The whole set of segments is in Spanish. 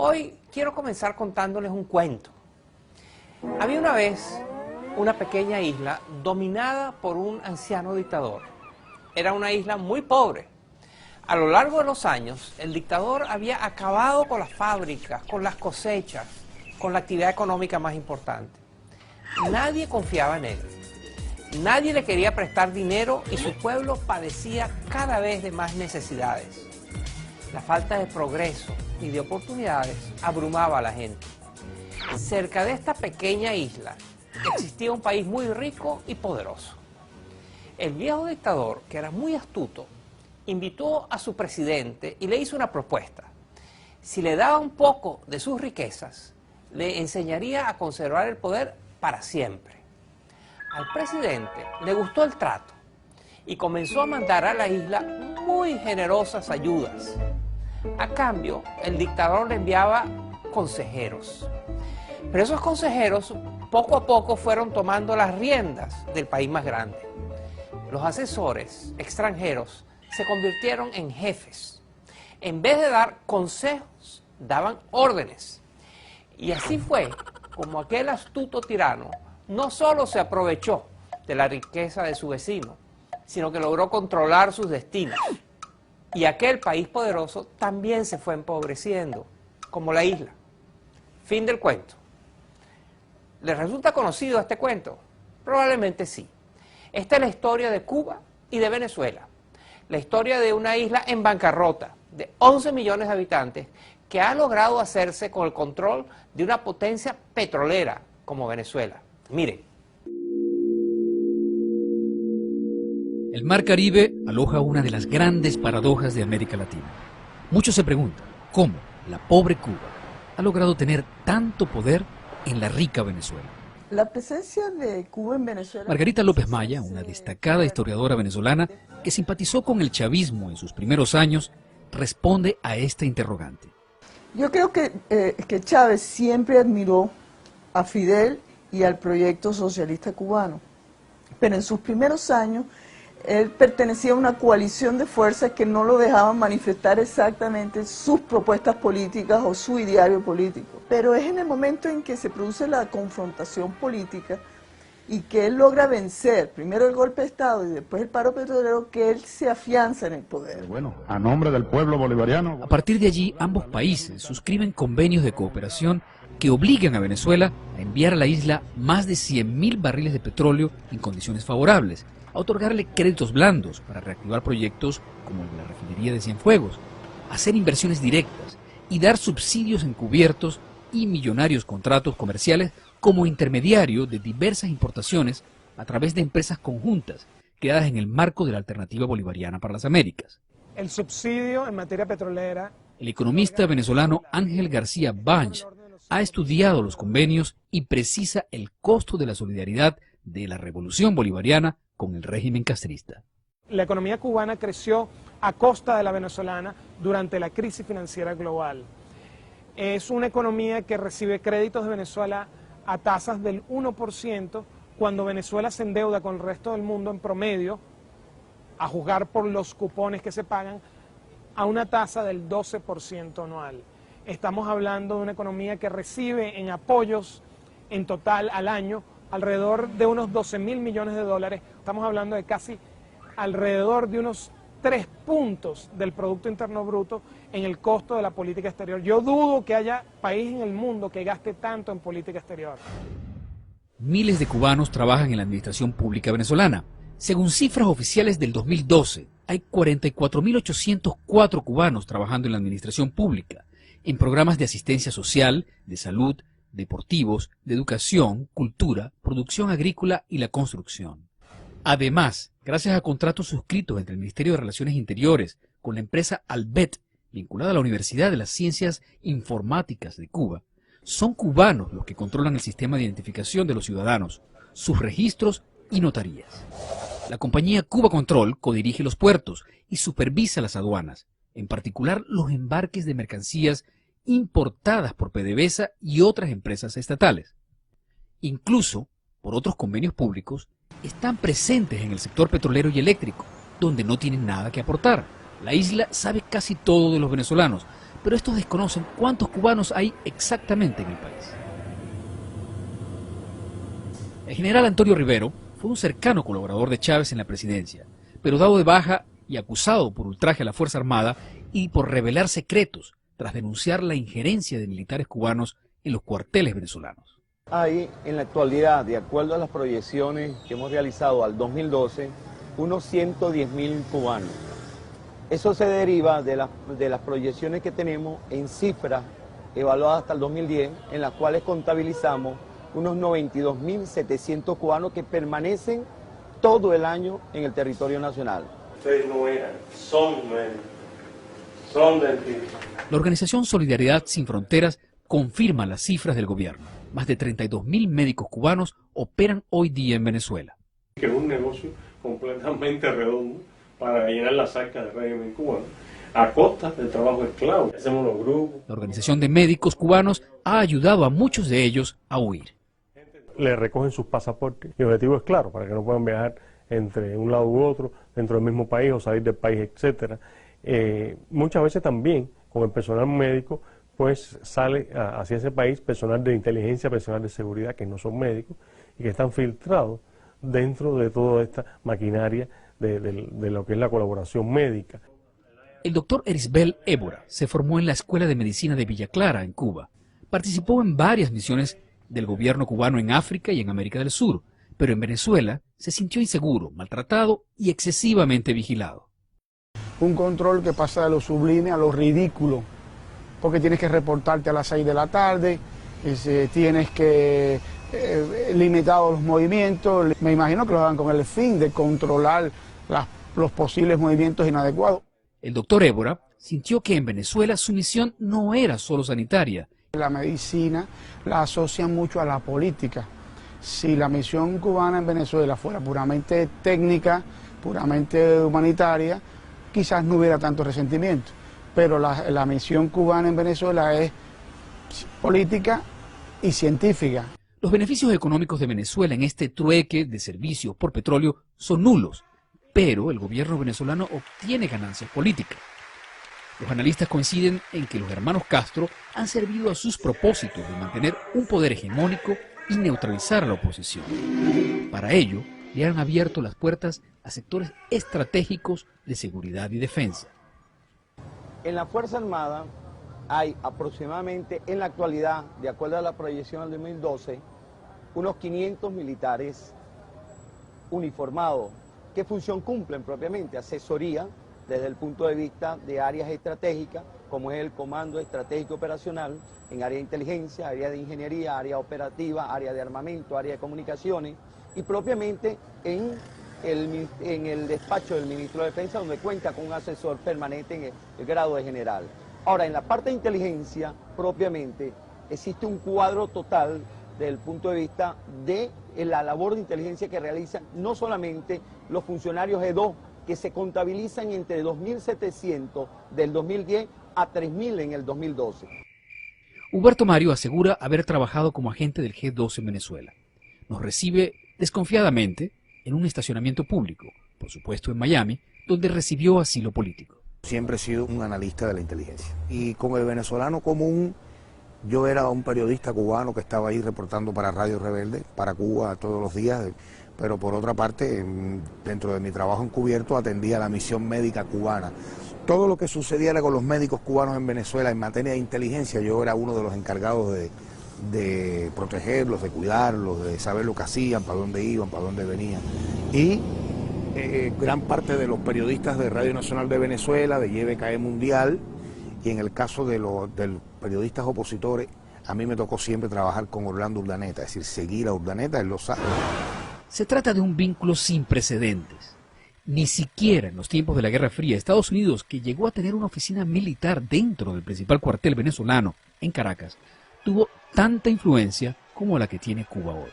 Hoy quiero comenzar contándoles un cuento. Había una vez una pequeña isla dominada por un anciano dictador. Era una isla muy pobre. A lo largo de los años, el dictador había acabado con las fábricas, con las cosechas, con la actividad económica más importante. Nadie confiaba en él. Nadie le quería prestar dinero y su pueblo padecía cada vez de más necesidades. La falta de progreso y de oportunidades abrumaba a la gente. Cerca de esta pequeña isla existía un país muy rico y poderoso. El viejo dictador, que era muy astuto, invitó a su presidente y le hizo una propuesta. Si le daba un poco de sus riquezas, le enseñaría a conservar el poder para siempre. Al presidente le gustó el trato y comenzó a mandar a la isla muy generosas ayudas. A cambio, el dictador le enviaba consejeros. Pero esos consejeros poco a poco fueron tomando las riendas del país más grande. Los asesores extranjeros se convirtieron en jefes. En vez de dar consejos, daban órdenes. Y así fue como aquel astuto tirano no solo se aprovechó de la riqueza de su vecino, sino que logró controlar sus destinos. Y aquel país poderoso también se fue empobreciendo, como la isla. Fin del cuento. ¿Les resulta conocido este cuento? Probablemente sí. Esta es la historia de Cuba y de Venezuela. La historia de una isla en bancarrota, de 11 millones de habitantes, que ha logrado hacerse con el control de una potencia petrolera como Venezuela. Miren. El Mar Caribe aloja una de las grandes paradojas de América Latina. Muchos se preguntan cómo la pobre Cuba ha logrado tener tanto poder en la rica Venezuela. La presencia de Cuba en Venezuela... Margarita López Maya, una destacada historiadora venezolana que simpatizó con el chavismo en sus primeros años, responde a esta interrogante. Yo creo que Chávez siempre admiró a Fidel y al proyecto socialista cubano, pero en sus primeros años él pertenecía a una coalición de fuerzas que no lo dejaban manifestar exactamente sus propuestas políticas o su ideario político. Pero es en el momento en que se produce la confrontación política y que él logra vencer, primero el golpe de Estado y después el paro petrolero, que él se afianza en el poder. Bueno, a nombre del pueblo bolivariano... A partir de allí, ambos países suscriben convenios de cooperación que obligan a Venezuela a enviar a la isla más de 100.000 barriles de petróleo en condiciones favorables, a otorgarle créditos blandos para reactivar proyectos como la refinería de Cienfuegos, hacer inversiones directas y dar subsidios encubiertos y millonarios contratos comerciales como intermediario de diversas importaciones a través de empresas conjuntas creadas en el marco de la Alternativa Bolivariana para las Américas. El subsidio en materia petrolera... El economista venezolano Ángel García Banch ha estudiado los convenios y precisa el costo de la solidaridad de la revolución bolivariana con el régimen castrista. La economía cubana creció a costa de la venezolana durante la crisis financiera global. Es una economía que recibe créditos de Venezuela a tasas del 1%, cuando Venezuela se endeuda con el resto del mundo en promedio, a juzgar por los cupones que se pagan, a una tasa del 12% anual. Estamos hablando de una economía que recibe en apoyos en total al año alrededor de unos 12.000 millones de dólares. Estamos hablando de casi alrededor de unos 3 puntos del Producto Interno Bruto en el costo de la política exterior. Yo dudo que haya país en el mundo que gaste tanto en política exterior. Miles de cubanos trabajan en la administración pública venezolana. Según cifras oficiales del 2012, hay 44.804 cubanos trabajando en la administración pública, en programas de asistencia social, de salud, deportivos, de educación, cultura, producción agrícola y la construcción. Además, gracias a contratos suscritos entre el Ministerio de Relaciones Interiores con la empresa Albet, vinculada a la Universidad de las Ciencias Informáticas de Cuba, son cubanos los que controlan el sistema de identificación de los ciudadanos, sus registros y notarías. La compañía Cuba Control codirige los puertos y supervisa las aduanas, en particular los embarques de mercancías importadas por PDVSA y otras empresas estatales. Incluso, por otros convenios públicos, están presentes en el sector petrolero y eléctrico, donde no tienen nada que aportar. La isla sabe casi todo de los venezolanos, pero estos desconocen cuántos cubanos hay exactamente en el país. El general Antonio Rivero fue un cercano colaborador de Chávez en la presidencia, pero dado de baja y acusado por ultraje a la Fuerza Armada y por revelar secretos tras denunciar la injerencia de militares cubanos en los cuarteles venezolanos. Hay en la actualidad, de acuerdo a las proyecciones que hemos realizado al 2012, unos 110.000 cubanos. Eso se deriva de las proyecciones que tenemos en cifras evaluadas hasta el 2010, en las cuales contabilizamos unos 92.700 cubanos que permanecen todo el año en el territorio nacional. Ustedes no eran, son dentistas. La organización Solidaridad Sin Fronteras confirma las cifras del gobierno. Más de 32.000 médicos cubanos operan hoy día en Venezuela. Que es un negocio completamente redondo para llenar las arcas del régimen cubano, a costa del trabajo esclavo. Hacemos los grupos. La organización de médicos cubanos ha ayudado a muchos de ellos a huir. Le recogen sus pasaportes y el objetivo es claro, para que no puedan viajar entre un lado u otro, dentro del mismo país o salir del país, etcétera. Muchas veces también con el personal médico pues sale hacia ese país personal de inteligencia, personal de seguridad que no son médicos y que están filtrados dentro de toda esta maquinaria de lo que es la colaboración médica. El doctor Erisbel Évora se formó en la Escuela de Medicina de Villa Clara, en Cuba. Participó en varias misiones del gobierno cubano en África y en América del Sur, pero en Venezuela se sintió inseguro, maltratado y excesivamente vigilado. Un control que pasa de lo sublime a lo ridículo, porque tienes que reportarte a las 6 de la tarde, tienes que limitar los movimientos. Me imagino que lo hagan con el fin de controlar los posibles movimientos inadecuados. El doctor Évora sintió que en Venezuela su misión no era solo sanitaria. La medicina la asocian mucho a la política. Si la misión cubana en Venezuela fuera puramente técnica, puramente humanitaria, quizás no hubiera tanto resentimiento. Pero la misión cubana en Venezuela es política y científica. Los beneficios económicos de Venezuela en este trueque de servicios por petróleo son nulos, pero el gobierno venezolano obtiene ganancias políticas. Los analistas coinciden en que los hermanos Castro han servido a sus propósitos de mantener un poder hegemónico y neutralizar a la oposición. Para ello, le han abierto las puertas a sectores estratégicos de seguridad y defensa. En la Fuerza Armada hay aproximadamente, en la actualidad, de acuerdo a la proyección del 2012, unos 500 militares uniformados. ¿Qué función cumplen propiamente? Asesoría desde el punto de vista de áreas estratégicas, como es el Comando Estratégico Operacional, en área de inteligencia, área de ingeniería, área operativa, área de armamento, área de comunicaciones, y propiamente en el despacho del Ministro de Defensa, donde cuenta con un asesor permanente en el grado de general. Ahora, en la parte de inteligencia, propiamente, existe un cuadro total desde el punto de vista de la labor de inteligencia que realizan no solamente los funcionarios E2, que se contabilizan entre 2.700 del 2010 a 3.000 en el 2012. Huberto Mario asegura haber trabajado como agente del G2 en Venezuela. Nos recibe desconfiadamente en un estacionamiento público, por supuesto en Miami, donde recibió asilo político. Siempre he sido un analista de la inteligencia. Y con el venezolano común, yo era un periodista cubano que estaba ahí reportando para Radio Rebelde, para Cuba todos los días, pero por otra parte, dentro de mi trabajo encubierto, atendía a la misión médica cubana. Todo lo que sucediera con los médicos cubanos en Venezuela en materia de inteligencia, yo era uno de los encargados de protegerlos, de cuidarlos, de saber lo que hacían, para dónde iban, para dónde venían. Y gran parte de los periodistas de Radio Nacional de Venezuela, de YBKE Mundial, y en el caso de los periodistas opositores, a mí me tocó siempre trabajar con Orlando Urdaneta, es decir, seguir a Urdaneta, él lo sabe. Se trata de un vínculo sin precedentes. Ni siquiera en los tiempos de la Guerra Fría, Estados Unidos, que llegó a tener una oficina militar dentro del principal cuartel venezolano, en Caracas, tuvo tanta influencia como la que tiene Cuba hoy.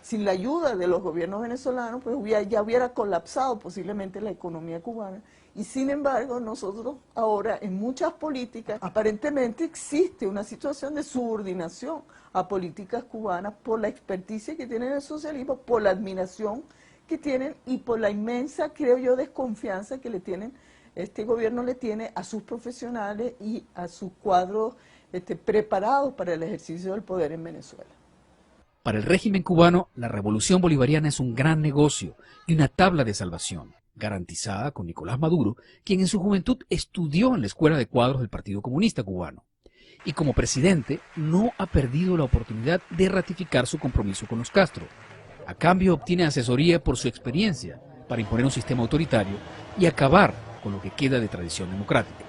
Sin la ayuda de los gobiernos venezolanos, pues ya hubiera colapsado posiblemente la economía cubana. Y sin embargo, nosotros ahora en muchas políticas, aparentemente existe una situación de subordinación a políticas cubanas por la experticia que tienen el socialismo, por la admiración que tienen y por la inmensa, creo yo, desconfianza que le tienen este gobierno le tiene a sus profesionales y a sus cuadros preparados para el ejercicio del poder en Venezuela. Para el régimen cubano, la revolución bolivariana es un gran negocio y una tabla de salvación, garantizada con Nicolás Maduro, quien en su juventud estudió en la Escuela de Cuadros del Partido Comunista Cubano. Y como presidente, no ha perdido la oportunidad de ratificar su compromiso con los Castro. A cambio, obtiene asesoría por su experiencia para imponer un sistema autoritario y acabar con lo que queda de tradición democrática.